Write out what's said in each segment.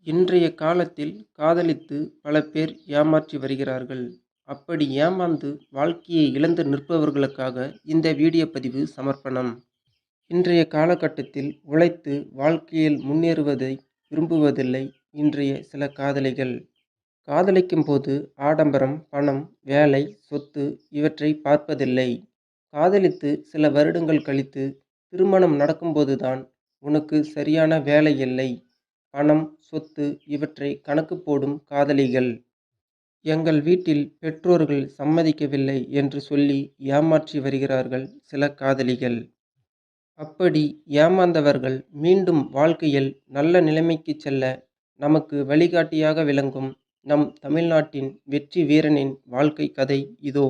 இன்றைய காலத்தில் காதலித்து பல பேர் ஏமாற்றி வருகிறார்கள். அப்படி ஏமாந்து வாழ்க்கையை இழந்து நிற்பவர்களுக்காக இந்த வீடியோ பதிவு சமர்ப்பணம். இன்றைய காலகட்டத்தில் உழைத்து வாழ்க்கையில் முன்னேறுவதை விரும்புவதில்லை இன்றைய சில காதலிகள். காதலிக்கும் போது ஆடம்பரம், பணம், வேலை, சொத்து இவற்றை பார்ப்பதில்லை. காதலித்து சில வருடங்கள் கழித்து திருமணம் நடக்கும்போதுதான் உனக்கு சரியான வேலை இல்லை, பணம், சொத்து இவற்றை கணக்கு போடும் காதலிகள். எங்கள் வீட்டில் பெற்றோர்கள் சம்மதிக்கவில்லை என்று சொல்லி ஏமாற்றி வருகிறார்கள் சில காதலிகள். அப்படி ஏமாந்தவர்கள் மீண்டும் வாழ்க்கையில் நல்ல நிலைமைக்கு செல்ல நமக்கு வழிகாட்டியாக விளங்கும் நம் தமிழ்நாட்டின் வெற்றி வீரனின் வாழ்க்கை கதை இதோ.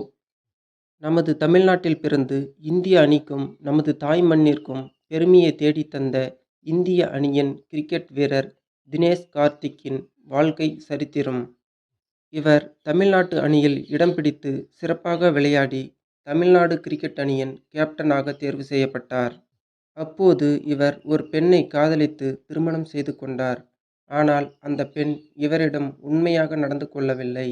நமது தமிழ்நாட்டில் பிறந்து இந்திய அணிக்கும் நமது தாய் மண்ணிற்கும் பெருமையை தேடித்தந்த இந்திய அணியின் கிரிக்கெட் வீரர் தினேஷ் கார்த்திக்கின் வாழ்க்கை சரித்திரம். இவர் தமிழ்நாட்டு அணியில் இடம் பிடித்து சிறப்பாக விளையாடி தமிழ்நாடு கிரிக்கெட் அணியின் கேப்டனாக தேர்வு செய்யப்பட்டார். அப்போது இவர் ஒரு பெண்ணை காதலித்து திருமணம் செய்து கொண்டார். ஆனால் அந்த பெண் இவரிடம் உண்மையாக நடந்து கொள்ளவில்லை.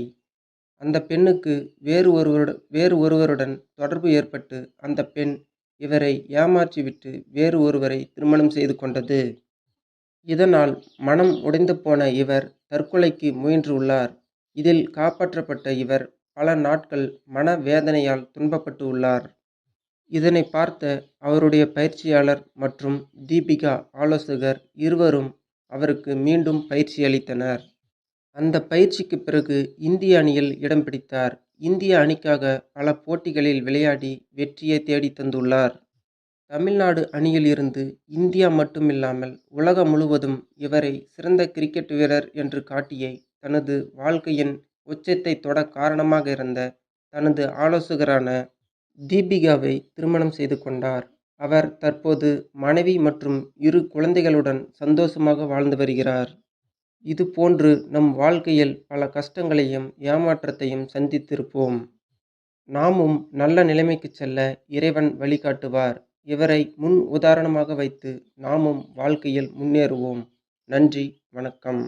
அந்த பெண்ணுக்கு வேறு ஒருவருடன் தொடர்பு ஏற்பட்டு அந்த பெண் இவரை ஏமாற்றிவிட்டு வேறு ஒருவரை திருமணம் செய்து கொண்டது. இதனால் மனம் உடைந்து போன இவர் தற்கொலைக்கு முயன்றுள்ளார். இதில் காப்பாற்றப்பட்ட இவர் பல நாட்கள் மன வேதனையால் துன்பப்பட்டு உள்ளார். இதனை பார்த்த அவருடைய பயிற்சியாளர் மற்றும் தீபிகா ஆலோசகர் இருவரும் அவருக்கு மீண்டும் பயிற்சி அளித்தனர். அந்த பயிற்சிக்கு பிறகு இந்திய அணியில் இடம் பிடித்தார். இந்திய அணிக்காக பல போட்டிகளில் விளையாடி வெற்றியை தேடி தந்துள்ளார். தமிழ்நாடு அணியில் இருந்து இந்தியா மட்டுமில்லாமல் உலகம் முழுவதும் இவரை சிறந்த கிரிக்கெட் வீரர் என்று காட்டிய தனது வாழ்க்கையின் உச்சத்தை தொட காரணமாக இருந்த தனது ஆலோசகரான தீபிகாவை திருமணம் செய்து கொண்டார். அவர் தற்போது மனைவி மற்றும் 2 குழந்தைகளுடன் சந்தோஷமாக வாழ்ந்து வருகிறார். இதுபோன்று நம் வாழ்க்கையில் பல கஷ்டங்களையும் ஏமாற்றத்தையும் சந்தித்திருப்போம். நாமும் நல்ல நிலைமைக்கு செல்ல இறைவன் வழிகாட்டுவார். இவரை முன் உதாரணமாக வைத்து நாமும் வாழ்க்கையில் முன்னேறுவோம். நன்றி, வணக்கம்.